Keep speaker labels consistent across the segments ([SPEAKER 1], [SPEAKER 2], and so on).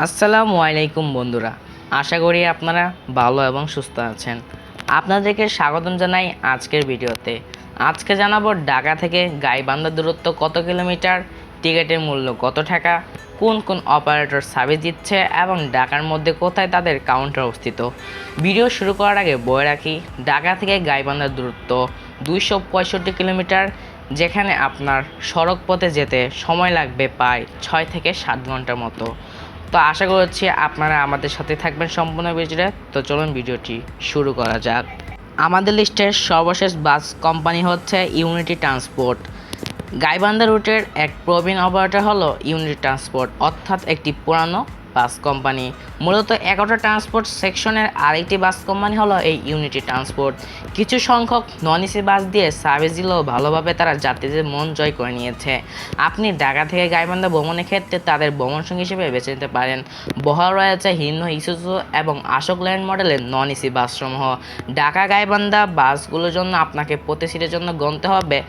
[SPEAKER 1] আসসালামু আলাইকুম বন্ধুরা, আশা করি আপনারা ভালো এবং সুস্থ আছেন। আপনাদেরকে স্বাগতম জানাই আজকের ভিডিওতে। আজকে জানাবো ঢাকা থেকে গাইবান্ধার দূরত্ব কত কিলোমিটার, টিকিটের মূল্য কত টাকা, কোন কোন অপারেটর সার্ভিস দিচ্ছে এবং ঢাকার মধ্যে কোথায় তাদের কাউন্টার অবস্থিত। ভিডিও শুরু করার আগে বলে রাখি, ঢাকা থেকে গাইবান্ধার দূরত্ব 265 কিলোমিটার, যেখানে আপনার সড়ক পথে যেতে সময় লাগবে প্রায় 6 থেকে 7 ঘন্টার মতো। তো আশা করছি আপনারা আমাদের সাথে থাকবেন সম্পূর্ণ ভিডিওতে। তো চলুন ভিডিওটি শুরু করা যাক। আমাদের লিস্টের সর্বশেষ বাস কোম্পানি হচ্ছে ইউনিটি ট্রান্সপোর্ট। গাইবান্ধা রুটের এক প্রবীণ অপারেটর হলো ইউনিটি ট্রান্সপোর্ট, অর্থাৎ একটি পুরানো বাস কোম্পানি। মূলত 11টা ট্রান্সপোর্ট সেকশনের আরেকটি বাস কোম্পানি হলো এই ইউনিটি ট্রান্সপোর্ট। কিছু সংখ্যক নন এসি বাস দিয়ে সার্ভিস দিলেও ভালোভাবে তারা যাত্রীদের মন জয় করে নিয়েছে। আপনি ঢাকা থেকে গাইবান্ধা ভ্রমণের ক্ষেত্রে তাদের ভ্রমণ সঙ্গী হিসেবে বেছে নিতে পারেন। বহাল রয়েছে হিন্দু, ইসুজু এবং অশোক ল্যান্ড মডেলের নন এসি বাসসমূহ। ঢাকা গাইবান্ধা বাসগুলোর জন্য আপনাকে প্রতি সিটের জন্য গুনতে হবে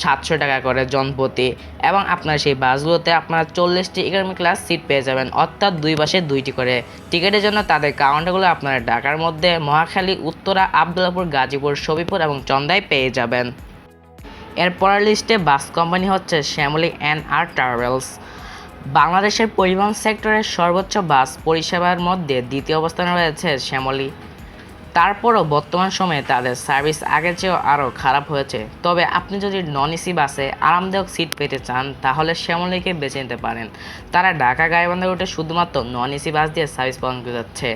[SPEAKER 1] 700 টাকা করে জনপ্রতি, এবং আপনার সেই বাসগুলোতে আপনারা 40টি ইকোনমি ক্লাস সিট পেয়ে যাবেন, অর্থাৎ দুই পাশে 2টি করে। টিকিটের জন্য তাদের কাউন্টারগুলো আপনারা ঢাকার মধ্যে মহাখালী, উত্তরা, আবদুল্লাপুর, গাজীপুর, সবিপুর এবং চন্দায় পেয়ে যাবেন। এরপরের লিস্টে বাস কোম্পানি হচ্ছে শ্যামলী অ্যান্ড আর ট্রাভেলস। বাংলাদেশের পরিবহন সেক্টরের সর্বোচ্চ বাস পরিষেবার মধ্যে দ্বিতীয় অবস্থানে রয়েছে শ্যামলী। তারপরও বর্তমান সময়ে তাদের সার্ভিস আগের চেয়েও আরও খারাপ হয়েছে। তবে আপনি যদি নন এসি বাসে আরামদায়ক সিট পেতে চান তাহলে শ্যামলীকে বেছে নিতে পারেন। তারা ঢাকা গাইবান্ধা রুটে শুধুমাত্র নন এসি বাস দিয়ে সার্ভিস প্রদান করে যাচ্ছে।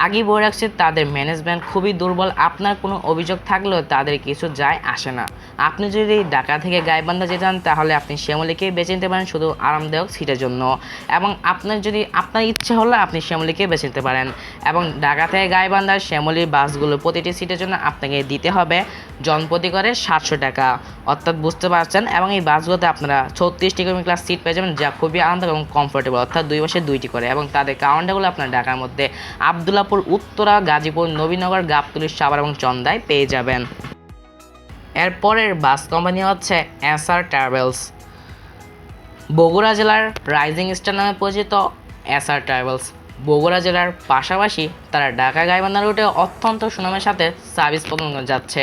[SPEAKER 1] আগেই বলে রাখছে, তাদের ম্যানেজমেন্ট খুবই দুর্বল। আপনার কোনো অভিযোগ থাকলেও তাদের কিছু যায় আসে না। আপনি যদি ঢাকা থেকে গাইবান্ধা যেতে চান তাহলে আপনি শ্যামলীকেই বেছে নিতে পারেন শুধু আরামদায়ক সিটের জন্য, এবং আপনার ইচ্ছে হলে আপনি শ্যামলীকেই বেছে নিতে পারেন। এবং ঢাকা থেকে গাইবান্ধা শ্যামলী বাসগুলো প্রতিটি সিটের জন্য আপনাকে দিতে হবে জনপ্রতি করে 700 টাকা, অর্থাৎ বুঝতে পারছেন। এবং এই বাসগুলোতে আপনারা 36টি ইকোনমি ক্লাস সিট পেয়ে যাবেন, যা খুবই আরামদায়ক এবং কমফোর্টেবল, অর্থাৎ দুই পাশে 2টি করে। এবং তাদের কাউন্টারগুলো আপনার ঢাকার মধ্যে আবদুল্লাপুর, উত্তরা, গাজীপুর, নবীনগর, গাবতলী, সাভার এবং চন্দায় পেয়ে যাবেন। এরপরের বাস কোম্পানি হচ্ছে এসআর ট্রাভেলস। বগুড়া জেলার রাইজিং স্টার নামে পরিচিত এসআর ট্রাভেলস বগুড়া জেলার পাশাপাশি তারা ঢাকা গাইবান্ধা রুটে অত্যন্ত সুনামের সাথে সার্ভিস প্রদান করে যাচ্ছে।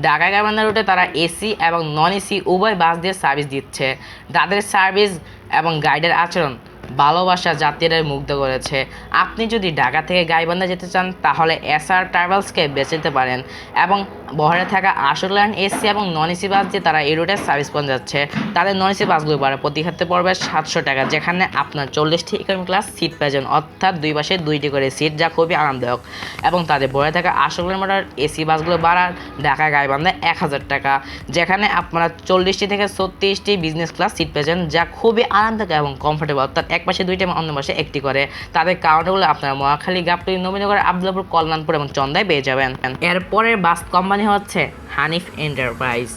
[SPEAKER 1] ঢাকা গাইবান্ধা রুটে তারা এসি এবং নন এসি উভয় বাস দিয়ে সার্ভিস দিচ্ছে। তাদের সার্ভিস এবং গাইডের আচরণ ভালোবাসা যাত্রীদের মুগ্ধ করেছে। আপনি যদি ঢাকা থেকে গাইবান্ধা যেতে চান তাহলে এসআর ট্রাভেলসকে বেছে নিতে পারেন। এবং বহরে থাকা আশোক ল্যান্ড এসি এবং নন এসি বাস দিয়ে তারা এই রুটে সার্ভিস প্রদান যাচ্ছে। তাদের নন এসি বাসগুলো ভাড়া প্রতি ক্ষেত্রে পড়বে 700 টাকা, যেখানে আপনার 40টি ইকোনমি ক্লাস সিট পেয়েছেন, অর্থাৎ দুই পাশে 2টি করে সিট, যা খুবই আরামদায়ক। এবং তাদের বহরে থাকা আশোক ল্যান্ড মডেল এসি বাসগুলো ভাড়া ঢাকা গাইবান্ধা 1000 টাকা, যেখানে আপনারা 40টি থেকে 36টি বিজনেস ক্লাস সিট পেয়েছেন, যা খুবই আরামদায়ক এবং কমফোর্টেবল, অর্থাৎ এক পাশে 2টি এবং অন্য পাশে 1টি করে। তাদের কাউন্টারগুলো আপনারা মহাখালী, গাবতলী, নবীনগর, আবদুল্লাপুর, কল্যাণপুর এবং চন্দায় পেয়ে যাবেন। এরপরের বাস কোম্পানি হচ্ছে হানিফ এন্টারপ্রাইজ।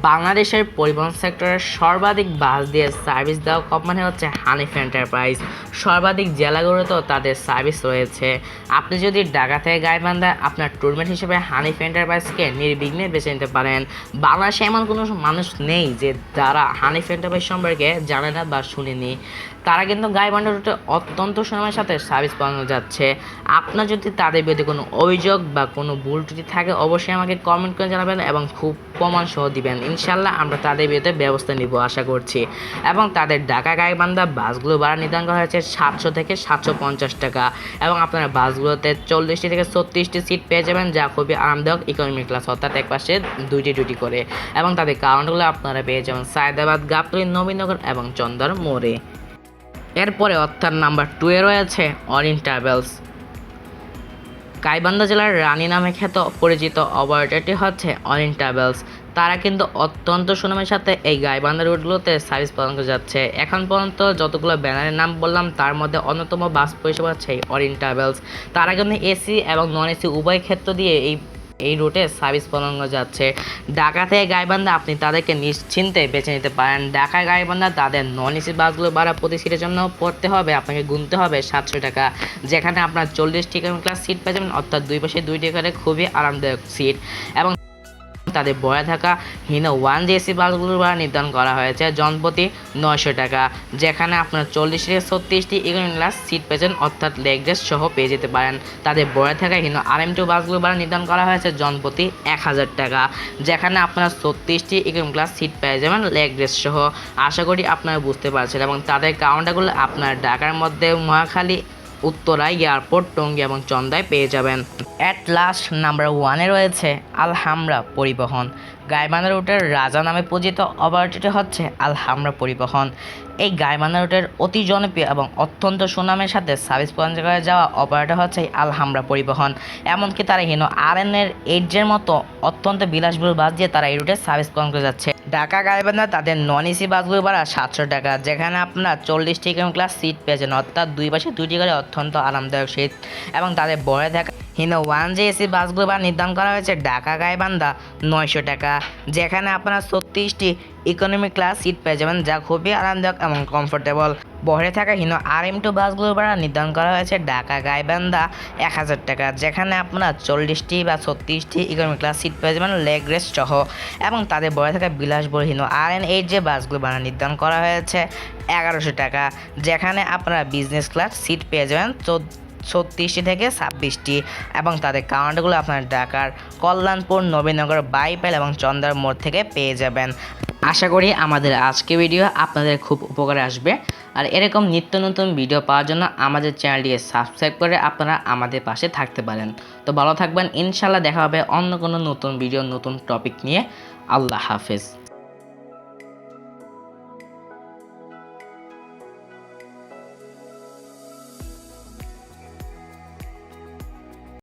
[SPEAKER 1] বাংলাদেশের পরিবহন সেক্টরের সর্বাধিক বাস দিয়ে সার্ভিস দেওয়া কোম্পানি হচ্ছে হানিফ এন্টারপ্রাইজ। সর্বাধিক জেলাগুলোতেও তাদের সার্ভিস রয়েছে। আপনি যদি ঢাকা থেকে গাইবান্ধা আপনার ট্যুরমেট হিসেবে হানিফ এন্টারপ্রাইজকে নির্বিঘ্নে বেছে নিতে পারেন। বাংলাদেশে এমন কোনো মানুষ নেই যে যারা হানিফ এন্টারপ্রাইজ সম্পর্কে জানে না বা শুনেনি। তারা কিন্তু গাইবান্ধা রুটে অত্যন্ত সময়ের সাথে সার্ভিস পাওয়া যাচ্ছে। আপনার যদি তাদের বিরুদ্ধে কোনো অভিযোগ বা কোনো ভুল ত্রুটি থাকে অবশ্যই আমাকে কমেন্ট করে জানাবেন এবং খুব প্রমাণ সহ দিবেন। ইনশাল্লাহ আমরা তাদের বিরুদ্ধে ব্যবস্থা নিব আশা করছি। এবং তাদের ঢাকা গাইবান্ধা বাসগুলো ভাড়া নির্ধারণ করা হয়েছে 700 থেকে 750 টাকা, এবং আপনারা বাসগুলোতে 40টি থেকে 36টি সিট পেয়ে যাবেন, যা খুবই আরামদায়ক ইকোনমি ক্লাস, অর্থাৎ এক পাশে 2টি করে। এবং তাদের কাউন্টারগুলো আপনারা পেয়ে যাবেন সায়দাবাদ, গাবতলী, নবীনগর এবং চন্দার মোড়ে। এরপরে অর্থাৎ নাম্বার 2-এ রয়েছে অরিয়েন্ট ট্রাভেলস। গাইবান্ধা জেলার রানী নামে খ্যাত পরিচিত অপারেটরটি হচ্ছে অরিয়েন্ট ট্রাভেলস। তারা কিন্তু অত্যন্ত সুনামের সাথে এই গাইবান্ধা রুটগুলোতে সার্ভিস প্রদান করে যাচ্ছে। এখন পর্যন্ত যতগুলো ব্যানারের নাম বললাম তার মধ্যে অন্যতম বাস পরিষেবা হচ্ছে অরিয়েন্ট ট্রাভেলস। তারা কিন্তু এসি এবং নন এসি উভয় ক্ষেত্র দিয়ে এই রুটে সার্ভিস প্রদান করে যাচ্ছে। ঢাকা থেকে গাইবান্ধা আপনি তাদেরকে নিশ্চিন্তে বেছে নিতে পারেন। ঢাকা গাইবান্ধা তাদের নন এসি বাসগুলো ভাড়া প্রতি সিটের জন্য পড়তে হবে, আপনাকে গুনতে হবে 700 টাকা, যেখানে আপনার 40টি ইকোনমি ক্লাস সিট পেয়ে যাবেন, অর্থাৎ দুই পাশে 2টি করে খুবই আরামদায়ক সিট। এবং তাদের বয়ে থাকা হিনো 1G এসি বাসগুলোর ভাড়া নির্ধারণ করা হয়েছে জনপ্রতি 900 টাকা, যেখানে আপনার 40 থেকে 36টি ইকোনমি ক্লাস সিট পেয়েছেন, অর্থাৎ লেগ রেস্ট সহ পেয়ে যেতে পারেন। তাদের বয়ে থাকা হিনো RM2 বাসগুলোর ভাড়া নির্ধারণ করা হয়েছে জনপ্রতি 1000 টাকা, যেখানে আপনারা 36টি ইকোনমি ক্লাস সিট পেয়ে যাবেন লেগ রেস্ট সহ। আশা করি আপনারা বুঝতে পারছেন এবং তাদের কাউন্টারগুলো আপনার ঢাকার মধ্যে মহাখালী, উত্তরায়, এয়ারপোর্ট, টঙ্গী এবং চন্দায় পেয়ে যাবেন। অ্যাট লাস্ট নাম্বার 1-এ রয়েছে আলহামরা পরিবহন। গাইবান্ধা রুটের রাজা নামে পরিচিত অপারেটরটি হচ্ছে আলহামরা পরিবহন। এই গাইবান্ধা রুটের অতি জনপ্রিয় এবং অত্যন্ত সুনামের সাথে সার্ভিস প্রদান করে যাওয়া অপারেটর হচ্ছে এই আলহামরা পরিবহন। এমনকি তারা হিনো RN-এর 8G-এর মতো অত্যন্ত বিলাসবহুল বাস দিয়ে তারা এই রুটে সার্ভিস প্রদান করে যাচ্ছে। ঢাকা গাইবান্ধা তাদের নন এসি বাসগুলো ভাড়া 700 টাকা, যেখানে আপনার 40টি ইকোনমি ক্লাস সিট পেয়েছেন, অর্থাৎ দুই পাশে দুইটি করে অত্যন্ত আরামদায়ক সিট। এবং তাদের বয়ে থাকা হিনো 1G এসি বাসগুলো ভাড়া নির্ধারণ করা হয়েছে ঢাকা গাইবান্ধা 900 টাকা, যেখানে আপনারা 36টি ইকোনমি ক্লাস সিট পেয়ে যাবেন, যা খুবই আরামদায়ক এবং কমফোর্টেবল। বহরে থাকা হিনো RM2 বাসগুলোর ভাড়া নির্ধারণ করা হয়েছে ঢাকা গাইবান্ধা 1000 টাকা, যেখানে আপনারা 40টি বা 36টি ইকোনমি ক্লাস সিট পেয়ে যাবেন লেগ রেস্ট সহ। এবং তাদের বহরে থাকা বিলাসবহুল হিনো RN8G বাসগুলো ভাড়া নির্ধারণ করা হয়েছে 1100 টাকা, যেখানে আপনারা বিজনেস ক্লাস সিট পেয়ে যাবেন 36টি থেকে 26টি। এবং তাদের কাউন্টারগুলো আপনার ঢাকার কল্যাণপুর, নবীনগর, বাইপাইল এবং চন্দার মোড় থেকে পেয়ে যাবেন। আশা করি আমাদের আজকে ভিডিও আপনাদের খুব উপকারে আসবে। আর এরকম নিত্য নতুন ভিডিও পাওয়ার জন্য আমাদের চ্যানেলটিকে সাবস্ক্রাইব করে আপনারা আমাদের পাশে থাকতে পারেন। তো ভালো থাকবেন, ইনশাল্লাহ দেখা হবে অন্য কোনো নতুন ভিডিও, নতুন টপিক নিয়ে। আল্লাহ হাফেজ।